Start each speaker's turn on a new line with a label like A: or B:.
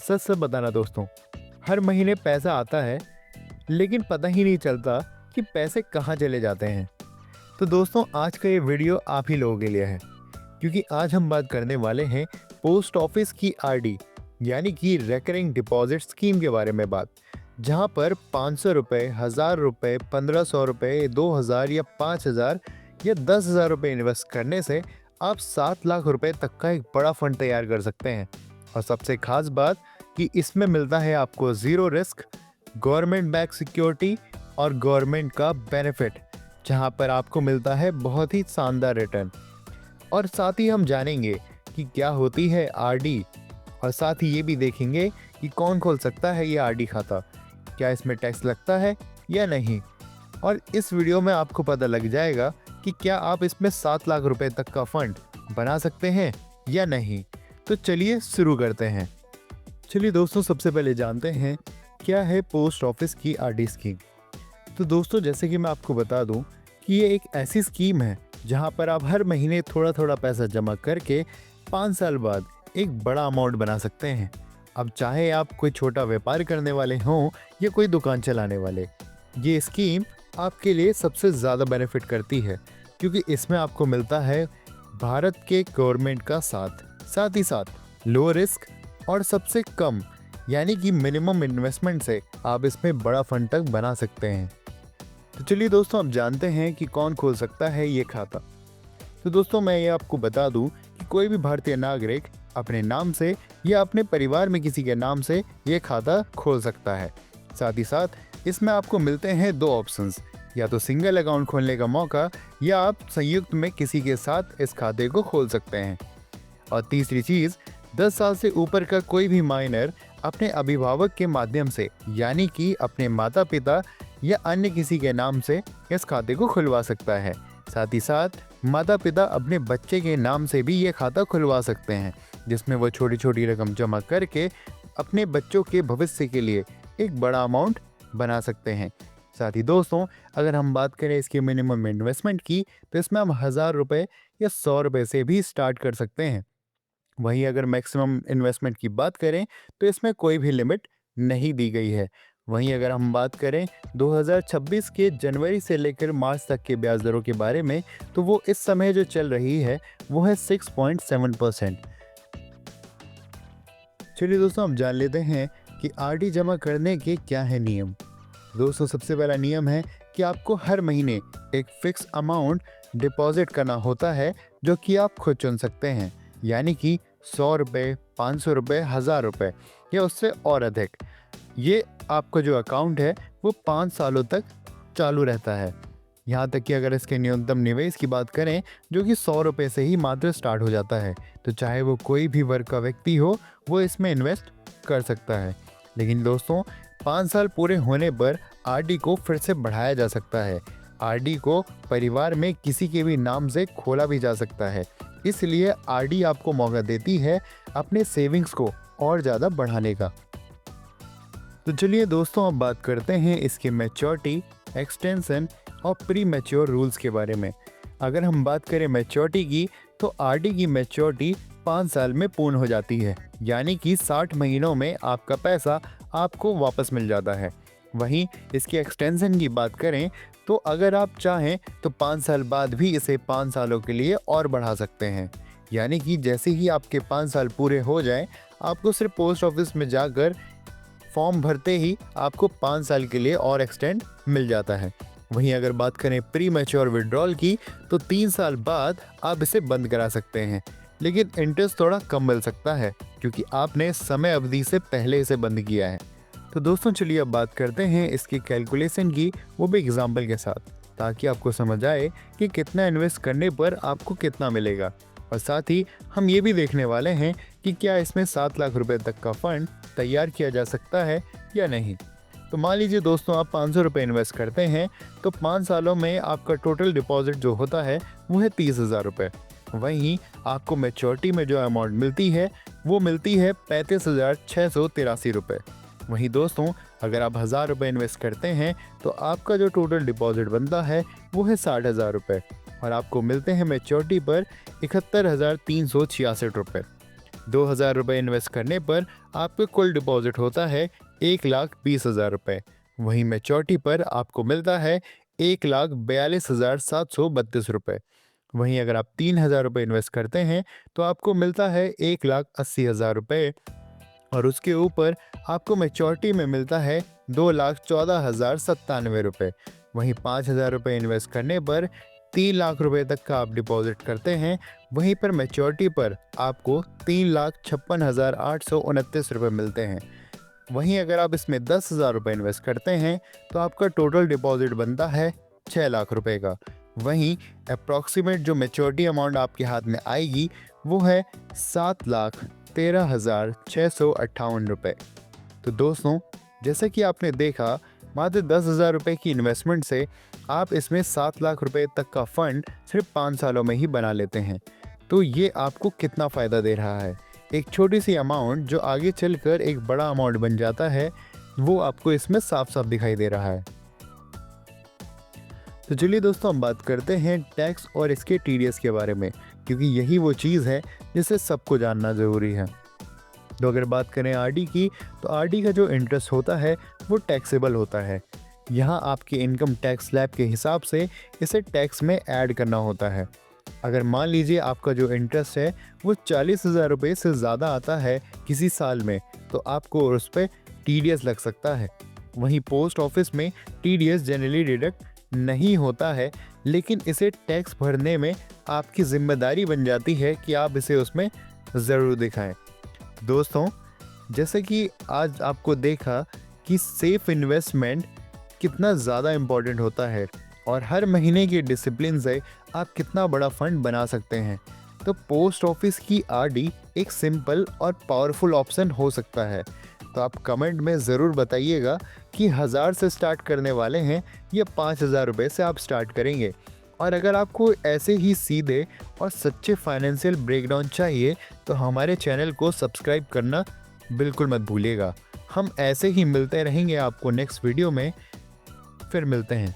A: सच सच बताना दोस्तों, हर महीने पैसा आता है लेकिन पता ही नहीं चलता कि पैसे कहाँ चले जाते हैं। तो दोस्तों आज का ये वीडियो आप ही लोगों के लिए है, क्योंकि आज हम बात करने वाले हैं पोस्ट ऑफिस की आरडी यानी कि रेकरिंग डिपॉजिट स्कीम के बारे में बात, जहां पर 500 रुपये, 1000 रुपये, 1500 रुपये, 2000 या 5000 या 10,000 रुपये इन्वेस्ट करने से आप 7 लाख रुपए तक का एक बड़ा फंड तैयार कर सकते हैं। और सबसे खास बात कि इसमें मिलता है आपको zero risk, government back security और गवर्नमेंट का बेनिफिट, जहां पर आपको मिलता है बहुत ही शानदार रिटर्न। और साथ ही हम जानेंगे कि क्या होती है आरडी, और साथ ही ये भी देखेंगे कि कौन खोल सकता है ये आरडी खाता, क्या इसमें टैक्स लगता है या नहीं। और इस वीडियो में आपको पता लग जाएगा कि क्या आप इसमें 7 लाख रुपए तक का फंड बना सकते हैं या नहीं। तो चलिए शुरू करते हैं। चलिए दोस्तों, सबसे पहले जानते हैं क्या है पोस्ट ऑफिस की आरडी स्कीम। तो दोस्तों जैसे कि मैं आपको बता दूं कि ये एक ऐसी स्कीम है जहां पर आप हर महीने थोड़ा थोड़ा पैसा जमा करके 5 साल बाद एक बड़ा अमाउंट बना सकते हैं। अब चाहे आप कोई छोटा व्यापार करने वाले हों या कोई दुकान चलाने वाले, ये स्कीम आपके लिए सबसे ज़्यादा बेनिफिट करती है, क्योंकि इसमें आपको मिलता है भारत के गवर्नमेंट का साथ ही साथ लो रिस्क और सबसे कम यानी कि मिनिमम इन्वेस्टमेंट से आप इसमें बड़ा फंड तक बना सकते हैं। तो चलिए दोस्तों, अब जानते हैं कि कौन खोल सकता है ये खाता। तो दोस्तों मैं ये आपको बता दूं कि कोई भी भारतीय नागरिक अपने नाम से या अपने परिवार में किसी के नाम से ये खाता खोल सकता है। साथ ही साथ इसमें आपको मिलते हैं 2 ऑप्शंस, या तो सिंगल अकाउंट खोलने का मौका या आप संयुक्त में किसी के साथ इस खाते को खोल सकते हैं। और तीसरी चीज़, 10 साल से ऊपर का कोई भी माइनर अपने अभिभावक के माध्यम से यानी कि अपने माता पिता या अन्य किसी के नाम से इस खाते को खुलवा सकता है। साथ ही साथ माता पिता अपने बच्चे के नाम से भी ये खाता खुलवा सकते हैं, जिसमें वो छोटी छोटी रकम जमा करके अपने बच्चों के भविष्य के लिए एक बड़ा अमाउंट बना सकते हैं। साथ ही दोस्तों अगर हम बात करें इसकी मिनिमम इन्वेस्टमेंट की, तो इसमें हम 1000 रुपये या 100 रुपये से भी स्टार्ट कर सकते हैं। वहीं अगर मैक्सिमम इन्वेस्टमेंट की बात करें तो इसमें कोई भी लिमिट नहीं दी गई है। वहीं अगर हम बात करें 2026 के जनवरी से लेकर मार्च तक के ब्याज दरों के बारे में, तो वो इस समय जो चल रही है वो है 6.7%। चलिए दोस्तों, अब जान लेते हैं कि आरडी जमा करने के क्या है नियम। दोस्तों सबसे पहला नियम है कि आपको हर महीने एक फिक्स अमाउंट डिपॉजिट करना होता है, जो कि आप खुद चुन सकते हैं, यानी कि 100 रुपये, 500 रुपये, 1000 रुपये या उससे और अधिक। ये आपका जो अकाउंट है वो 5 सालों तक चालू रहता है। यहाँ तक कि अगर इसके न्यूनतम निवेश की बात करें, जो कि 100 रुपये से ही मात्र स्टार्ट हो जाता है, तो चाहे वो कोई भी वर्ग का व्यक्ति हो वो इसमें इन्वेस्ट कर सकता है। लेकिन दोस्तों 5 साल पूरे होने पर आरडी को फिर से बढ़ाया जा सकता है। आरडी को परिवार में किसी के भी नाम से खोला भी जा सकता है, इसलिए आरडी आपको मौका देती है अपने सेविंग्स को और ज़्यादा बढ़ाने का। तो चलिए दोस्तों, अब बात करते हैं इसके मैच्योरिटी, एक्सटेंशन और प्री मैच्योर रूल्स के बारे में। अगर हम बात करें मैच्योरिटी की, तो आरडी की मैच्योरिटी 5 साल में पूर्ण हो जाती है, यानी कि 60 महीनों में आपका पैसा आपको वापस मिल जाता है। वहीं इसकी एक्सटेंशन की बात करें तो अगर आप चाहें तो 5 साल बाद भी इसे 5 सालों के लिए और बढ़ा सकते हैं, यानी कि जैसे ही आपके 5 साल पूरे हो जाएं, आपको सिर्फ पोस्ट ऑफिस में जाकर फॉर्म भरते ही आपको 5 साल के लिए और एक्सटेंड मिल जाता है। वहीं अगर बात करें प्री मैच्योर विड्रॉल की, तो 3 साल बाद आप इसे बंद करा सकते हैं, लेकिन इंटरेस्ट थोड़ा कम मिल सकता है क्योंकि आपने समय अवधि से पहले इसे बंद किया है। तो दोस्तों चलिए अब बात करते हैं इसकी कैलकुलेशन की, वो भी एग्जाम्पल के साथ, ताकि आपको समझ आए कि कितना इन्वेस्ट करने पर आपको कितना मिलेगा। और साथ ही हम ये भी देखने वाले हैं कि क्या इसमें 7 लाख रुपए तक का फंड तैयार किया जा सकता है या नहीं। तो मान लीजिए दोस्तों आप 500 रुपये इन्वेस्ट करते हैं, तो 5 सालों में आपका टोटल डिपॉजिट जो होता है वो है 30,000 रुपये। वहीं आपको मैच्योरिटी में जो अमाउंट मिलती है वो मिलती है 35,683 रुपये। वहीं दोस्तों अगर आप 1000 रुपये इन्वेस्ट करते हैं तो आपका जो टोटल डिपॉजिट बनता है वो है 60,000 रुपये और आपको मिलते हैं मैच्योरिटी पर 71,366 रुपये। ₹2000 इन्वेस्ट करने पर आपका कुल डिपॉजिट होता है 1,20,000 रुपये। वहीं मैच्योरिटी पर आपको मिलता है 1,42,732 रुपये। वहीं अगर आप 3,000 रुपये इन्वेस्ट करते हैं तो आपको मिलता है 1,80,000 रुपये, और उसके ऊपर आपको मैच्योरिटी में मिलता है 2,14,097 रुपये। वहीं 5,000 रुपये इन्वेस्ट करने पर 3 लाख रुपए तक का आप डिपॉजिट करते हैं, वहीं पर मैच्योरिटी पर आपको 3,56,829 रुपये मिलते हैं। वहीं अगर आप इसमें 10,000 रुपये इन्वेस्ट करते हैं तो आपका टोटल डिपॉजिट बनता है 6 लाख रुपए का। वहीं अप्रॉक्सीमेट जो मैच्योरिटी अमाउंट आपके हाथ में आएगी वो है 7,13,658 रुपये। तो दोस्तों, जैसे कि आपने देखा, मात्र 10,000 रुपये की इन्वेस्टमेंट से आप इसमें 7 लाख रुपए तक का फंड सिर्फ 5 सालों में ही बना लेते हैं। तो ये आपको कितना फ़ायदा दे रहा है। एक छोटी सी अमाउंट जो आगे चलकर एक बड़ा अमाउंट बन जाता है, वो आपको इसमें साफ साफ दिखाई दे रहा है। तो चलिए दोस्तों, हम बात करते हैं टैक्स और इसके टीडीएस के बारे में, क्योंकि यही वो चीज़ है जिसे सबको जानना ज़रूरी है। तो अगर बात करें आरडी की, तो आरडी का जो इंटरेस्ट होता है वो टैक्सेबल होता है। यहाँ आपके इनकम टैक्स स्लैब के हिसाब से इसे टैक्स में ऐड करना होता है। अगर मान लीजिए आपका जो इंटरेस्ट है वो 40,000 रुपये से ज़्यादा आता है किसी साल में, तो आपको उस पर टीडीएस लग सकता है। वहीं पोस्ट ऑफिस में टीडीएस जनरली डिडक्ट नहीं होता है, लेकिन इसे टैक्स भरने में आपकी जिम्मेदारी बन जाती है कि आप इसे उसमें ज़रूर दिखाएं। दोस्तों, जैसे कि आज आपको देखा कि सेफ इन्वेस्टमेंट कितना ज़्यादा इम्पोर्टेंट होता है और हर महीने की डिसिप्लिन से आप कितना बड़ा फंड बना सकते हैं, तो पोस्ट ऑफिस की आरडी एक सिंपल और पावरफुल ऑप्शन हो सकता है। तो आप कमेंट में ज़रूर बताइएगा कि 1000 से स्टार्ट करने वाले हैं या 5,000 रुपये से आप स्टार्ट करेंगे। और अगर आपको ऐसे ही सीधे और सच्चे फाइनेंशियल ब्रेकडाउन चाहिए तो हमारे चैनल को सब्सक्राइब करना बिल्कुल मत भूलिएगा। हम ऐसे ही मिलते रहेंगे आपको नेक्स्ट वीडियो में। फिर मिलते हैं।